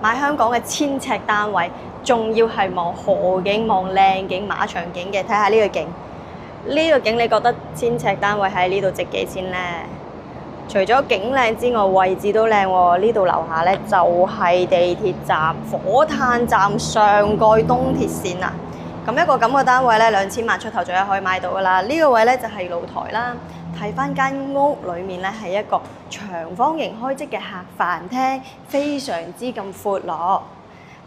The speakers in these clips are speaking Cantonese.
買香港嘅1000尺單位，仲要係望河景、望靚景、馬場景嘅。睇下呢個景，呢個景你覺得1000尺單位喺呢度值幾錢呢？除咗景靚之外，位置都靚喎。呢度樓下呢，就係地鐵站火炭站上蓋東鐵線啊。咁一個咁嘅單位呢，2000萬出頭左右可以買到噶啦。呢個位呢，就係露台啦。睇翻間屋裏面咧，係一個長方形開則嘅客飯廳，非常之咁闊落。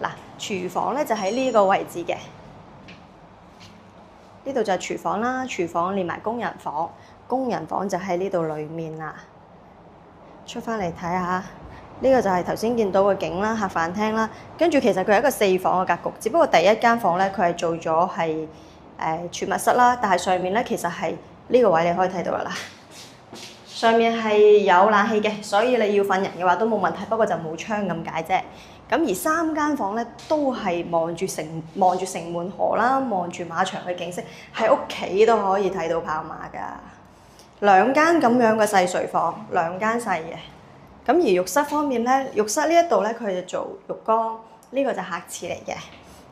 嗱，廚房咧就喺呢個位置嘅，呢度就係廚房啦。廚房連埋工人房，工人房就喺呢度裏面啦。出翻嚟睇下，呢個就係頭先見到嘅景啦，客飯廳啦。跟住其實佢係一個4房嘅格局，只不過第一間房咧佢係做咗係儲物室啦，但係上面咧其實係。呢個位你可以睇到啦，上面係有冷氣嘅，所以你要瞓人嘅話都冇問題，不過就冇窗咁解啫。咁而3間房咧都係望住城門河啦，望住馬場嘅景色，喺屋企都可以睇到跑馬㗎。2間咁樣嘅細睡房，2間細嘅。咁而浴室方面咧，浴室呢一度咧佢就做浴缸，呢個就客廁嚟嘅。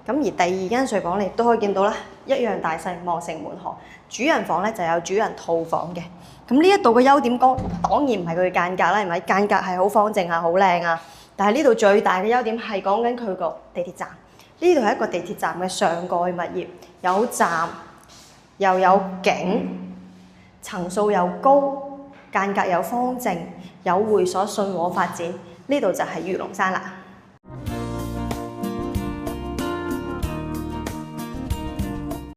咁而第2間睡房你都可以見到啦，一樣大細望城門河。主人房咧就有主人套房嘅。咁呢一度嘅優點當然唔係佢嘅間隔啦，係咪？間隔係好方正啊，好靚啊。但係呢度最大嘅優點係講緊佢個地鐵站。呢度係一個地鐵站嘅上蓋物業，有站又有景，層數又高，間隔又方正，有會所信和發展。呢度就係御龍山啦。